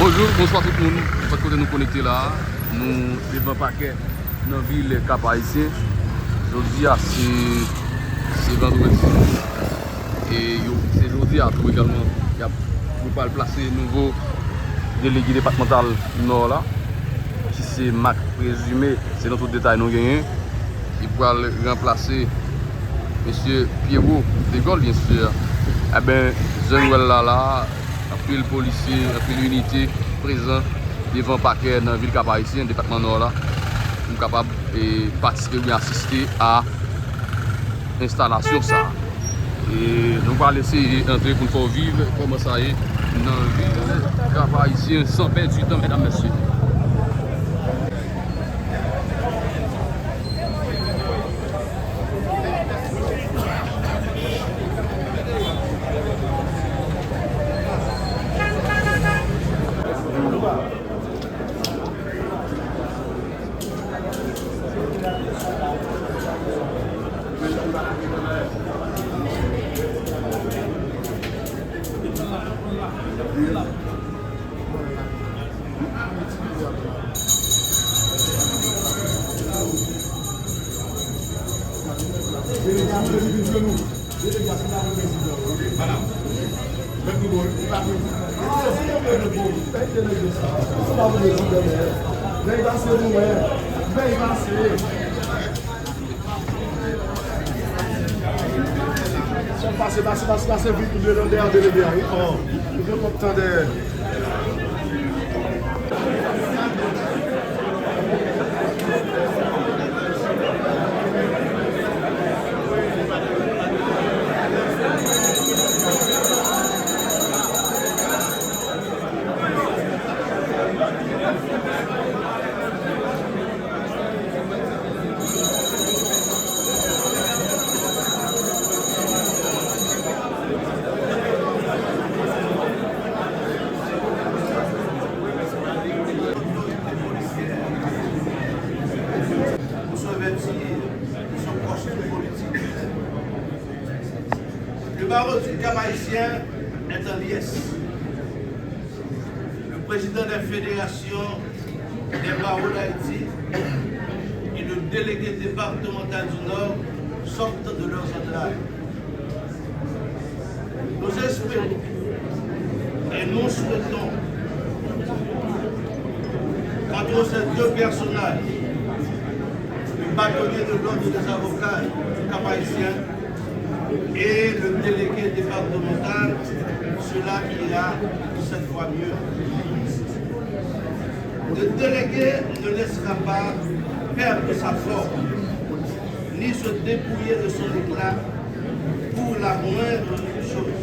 Bonjour, bonsoir tout le monde. Votre côté nous connecter là. Nous devons paquet dans la ville Cap-Haïtien. Aujourd'hui, c'est vendredi. Et c'est aujourd'hui à tout également. Nous allons placer un nouveau délégué départemental Nord là. Qui c'est Mac présumé, c'est notre détail nous gagnons. Il pourra remplacer M. Pierrot de Gaulle, bien sûr. Eh bien, jeune là, après le policier, après l'unité présent devant le paquet dans la ville Cap-Haïtien, le département Nord là, pour capable de participer ou assister à l'installation ça. Et nous allons laisser entrer pour nous faire vivre comment ça est dans la ville Cap-Haïtien sans perdre du temps, mesdames et messieurs. Passez vite pour demander à délégué. Je veux pas attendre. Le barreau du Cap-Haïtien est en liesse. Le président de la Fédération des barreaux d'Haïti et le délégué départemental du Nord sortent de leurs entrailles. Nous espérons et nous souhaitons qu'entre ces deux personnages, le bâtonnier de l'ordre des avocats cap-haïtiens et le délégué départemental, cela ira cette fois mieux. Le délégué ne laissera pas perdre sa forme, ni se dépouiller de son éclat pour la moindre chose.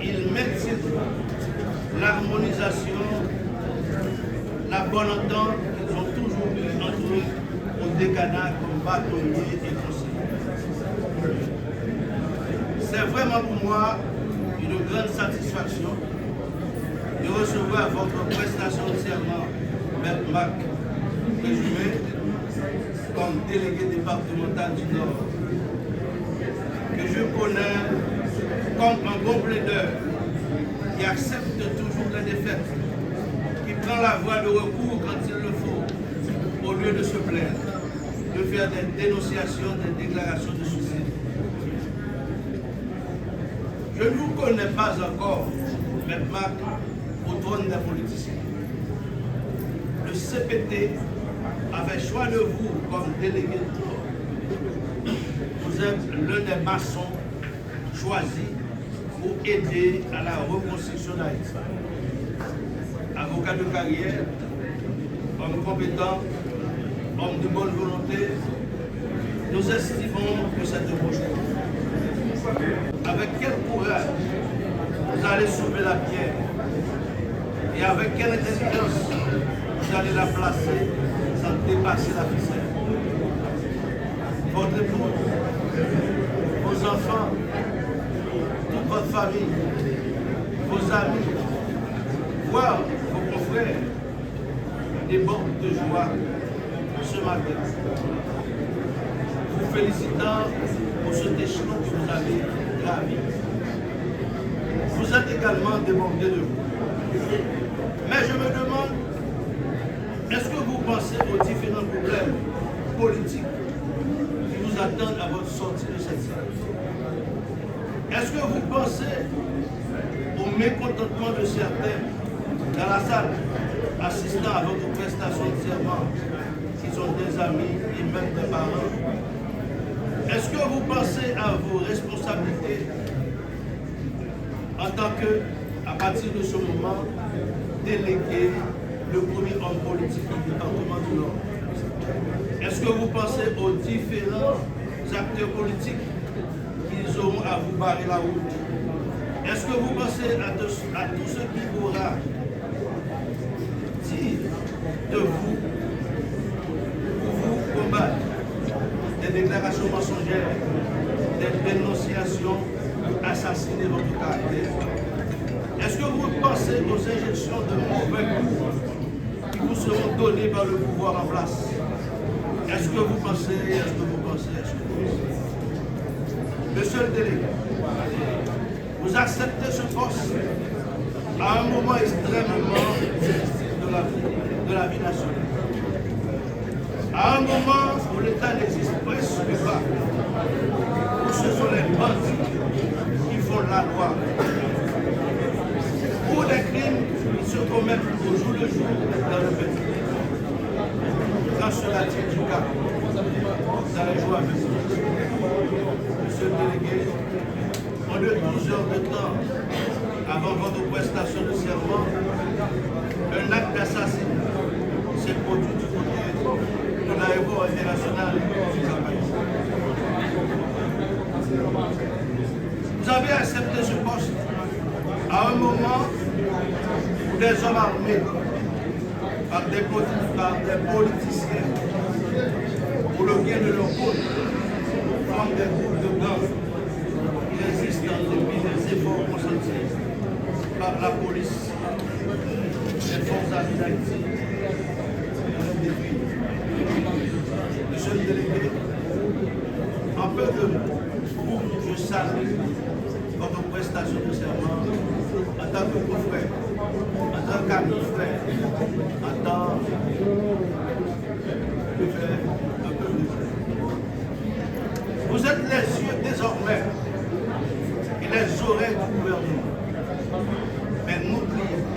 Il maintient l'harmonisation, la bonne entente qu'ils ont toujours eu entre eux au décanat comme bâtonnier et conseiller. C'est vraiment pour moi une grande satisfaction de recevoir votre prestation de serment, M. Mac, présumé comme délégué départemental du Nord, que je connais comme un bon plaideur qui accepte toujours la défaite, qui prend la voie de recours quand il le faut, au lieu de se plaindre, de faire des dénonciations, des déclarations de suicide. Je ne vous connais pas encore, M. Mac, au trône des politiciens. Le CPT avait choisi de vous comme délégué de corps. Vous êtes l'un des maçons choisis pour aider à la reconstruction d'Haïti. Avocat de carrière, homme compétent, homme de bonne volonté, nous estimons que c'est de bon choix. Avec quel courage vous allez soulever la pierre et avec quelle intelligence vous allez la placer sans dépasser la ficelle. Votre épouse, vos enfants, toute votre famille, vos amis, voire vos confrères, débordent de joie ce matin. Vous félicitant pour ce échelon que vous avez gravi. vous êtes également débordé de vous. Mais je me demande, est-ce que vous pensez aux différents problèmes politiques qui vous attendent à votre sortie de cette salle? Est-ce que vous pensez au mécontentement de certains dans la salle assistant à votre prestation de serment, qui sont des amis et même des parents? Est-ce que vous pensez à vos responsabilités en tant que, à partir de ce moment, délégué, le premier homme politique du département du Nord? Est-ce que vous pensez aux différents acteurs politiques qui auront à vous barrer la route? Est-ce que vous pensez à tout ce qui aura dit de vous pour vous combattre des déclarations mensongères, des dénonciations pour assassiner votre caractère? Est-ce que vous pensez aux injections de mauvais coups qui vous seront données par le pouvoir en place? Est-ce que vous pensez, Monsieur le délégué, vous acceptez ce poste à un moment extrêmement difficile de la vie nationale. À un moment où l'État n'existe presque pas, où ce sont les bandits qui font la loi, où des crimes qui se commettent au jour le jour dans le pays. Quand cela tient du cas, vous allez jouer avec vous. Monsieur le délégué, en de 12 heures de temps avant votre prestation de serment, un acte d'assassinat s'est produit du côté de l'aéroport international du Cap. Vous avez accepté ce poste à un moment où des hommes armés par des politiciens pour le bien de leur cause forment des groupes de gangs qui résistent en dépit des efforts consentis par la police, les forces armées d'Haïti et les défis. Monsieur le délégué, en peu de mots, je salue votre prestation de serment en tant que confrère, en tant qu'ami frère, en tant que frère, un peu de frère. Vous êtes les yeux désormais et les oreilles du gouvernement. Mais n'oubliez pas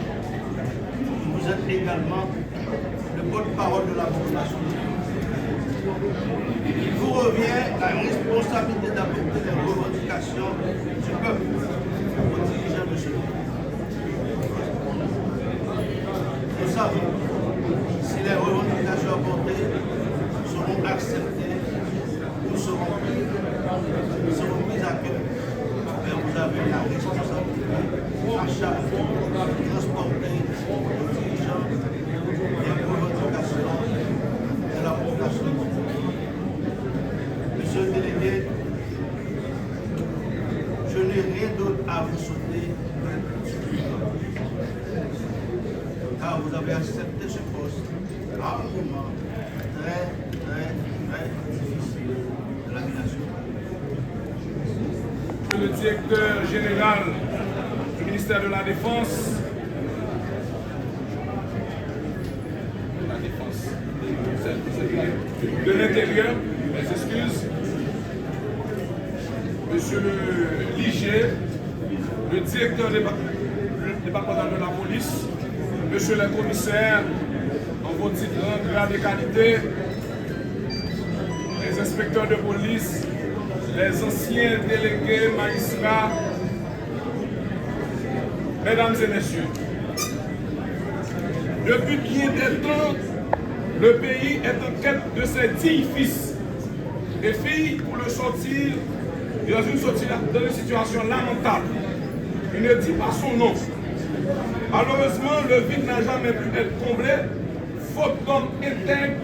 que vous êtes également le porte-parole de la population. Il vous revient la responsabilité d'apporter les revendications du peuple aux dirigeants de ce pays. Nous savons si les revendications apportées seront acceptées ou seront prises à cœur. Mais vous avez la responsabilité à charge de transporter aux dirigeants les revendications de la population. Monsieur le délégué, je n'ai rien d'autre à vous souhaiter car vous avez accepté ce poste à un moment très difficile de la vie nationale. Le directeur général du ministère de la Défense, de l'Intérieur, mes excuses, Monsieur le Ligier, le directeur départemental de la police, Monsieur le commissaire, en vos titres, grade et qualité, les inspecteurs de police, les anciens délégués, magistrats, mesdames et messieurs, depuis bien des temps, le pays est en quête de ses 10 fils et filles pour le sortir dans une situation lamentable. Il ne dit pas son nom. Malheureusement, le vide n'a jamais pu être comblé, faute d'hommes intègres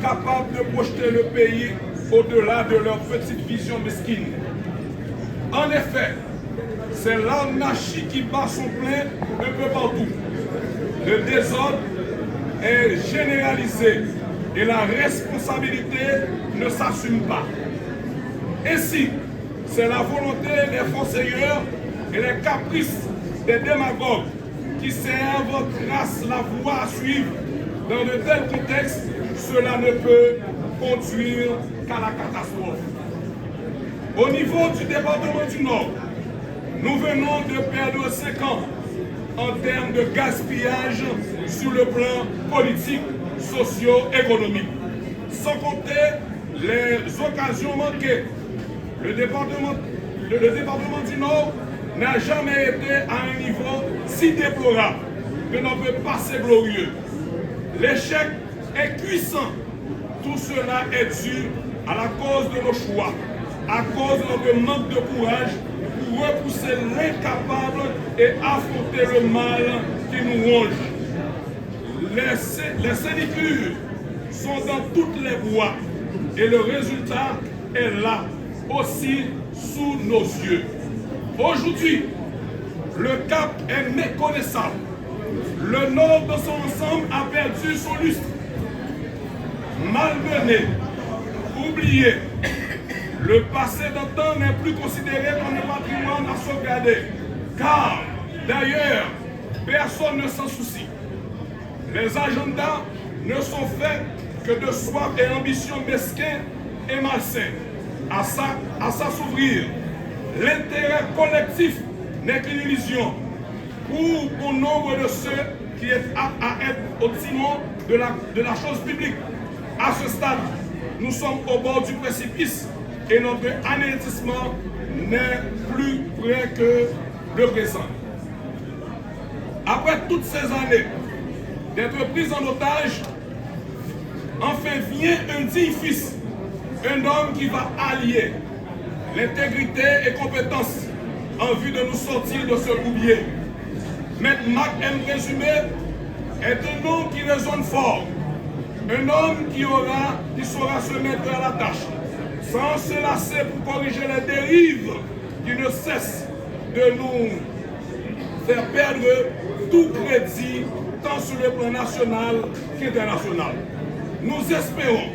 capables de projeter le pays au-delà de leur petite vision mesquine. En effet, c'est l'anarchie qui bat son plein un peu partout. Le désordre est généralisé et la responsabilité ne s'assume pas. Ainsi, c'est la volonté des forceilleurs et les caprices des démagogues qui servent grâce la voie à suivre dans de tels contextes, cela ne peut conduire qu'à la catastrophe. Au niveau du département du Nord, nous venons de perdre 5 ans en termes de gaspillage sur le plan politique, socio-économique. Sans compter les occasions manquées. Le département du Nord n'a jamais été à un niveau si déplorable que notre passé glorieux. L'échec est cuisant. Tout cela est dû à la cause de nos choix, à cause de notre manque de courage pour repousser l'incapable et affronter le mal qui nous ronge. Les sénicures sont dans toutes les voies et le résultat est là, aussi sous nos yeux. Aujourd'hui, le cap est méconnaissable. Le Nord dans son ensemble a perdu son lustre. Malmené, oublié, le passé d'antan n'est plus considéré comme un patrimoine à sauvegarder. Car, d'ailleurs, personne ne s'en soucie. Les agendas ne sont faits que de soif et ambition mesquins et malsains. À ça s'ouvrir. L'intérêt collectif n'est qu'une illusion pour bon nombre de ceux qui est aptes à être au timon de la chose publique. À ce stade, nous sommes au bord du précipice et notre anéantissement n'est plus près que le présent. Après toutes ces années d'être pris en otage, enfin vient un digne fils, un homme qui va allier l'intégrité et compétence en vue de nous sortir de ce bourbier. Maître Mac M. Présumé est un homme qui résonne fort, un homme qui saura se mettre à la tâche, sans se lasser pour corriger les dérives qui ne cessent de nous faire perdre tout crédit, tant sur le plan national qu'international. Nous espérons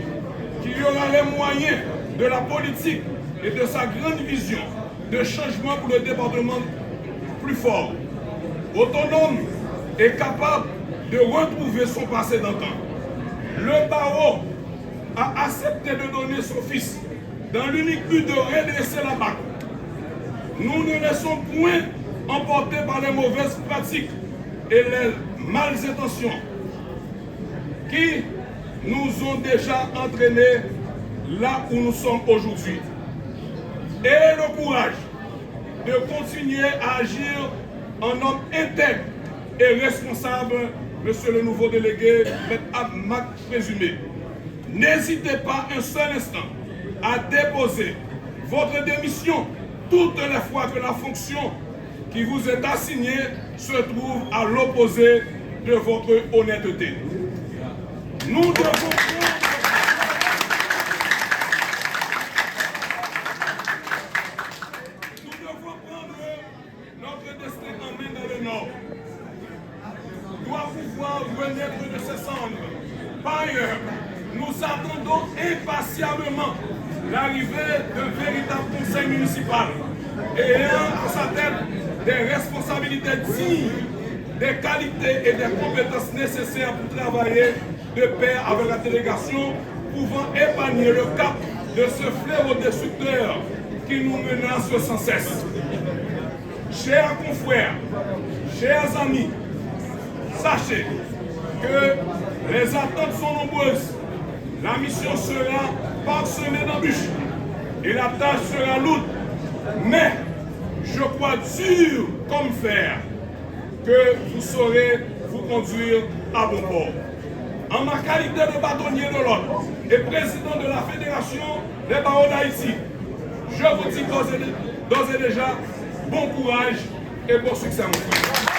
qu'il y aura les moyens de la politique et de sa grande vision de changement pour le département plus fort, autonome et capable de retrouver son passé d'antan. Le barreau a accepté de donner son fils dans l'unique but de redresser la barque. Nous ne laissons point emporter par les mauvaises pratiques et les males intentions qui nous ont déjà entraînés là où nous sommes aujourd'hui. Et le courage de continuer à agir en homme intègre et responsable, monsieur le nouveau délégué, M. Mac Présumé. N'hésitez pas un seul instant à déposer votre démission toutes les fois que la fonction qui vous est assignée se trouve à l'opposé de votre honnêteté. Nous devons prendre notre destin en main dans le Nord. Doit pouvoir renaître de ses cendres. Par ailleurs, nous attendons impatiemment l'arrivée d'un véritable conseil municipal ayant à sa tête des responsabilités dignes, des qualités et des compétences nécessaires pour travailler de pair avec la délégation, pouvant épargner le cap de ce fléau destructeur qui nous menace sans cesse. Chers confrères, chers amis, sachez que les attentes sont nombreuses. La mission sera parsemée d'embûches et la tâche sera lourde. Mais je crois dur comme fer que vous saurez vous conduire à bon port. En ma qualité de bâtonnier de l'ordre et président de la Fédération des barreaux d'Haïti, je vous dis d'ores et déjà bon courage et bon succès, mon frère.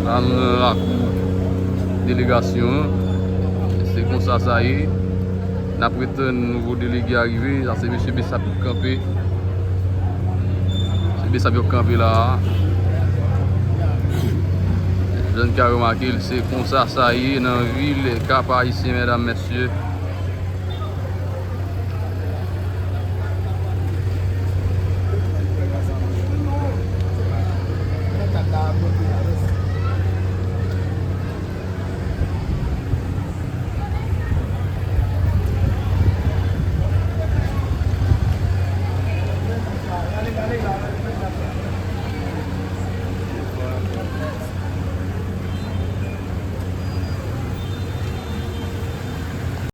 Dans la cour délégation, c'est comme ça y est. n'a prêté un nouveau délégué arrivé, ça c'est M. Bessap qui campé. M. Bessap qui campé là. Je ne peux remarquer, c'est comme ça y est, dans la ville, Cap Haïtien, mesdames, messieurs.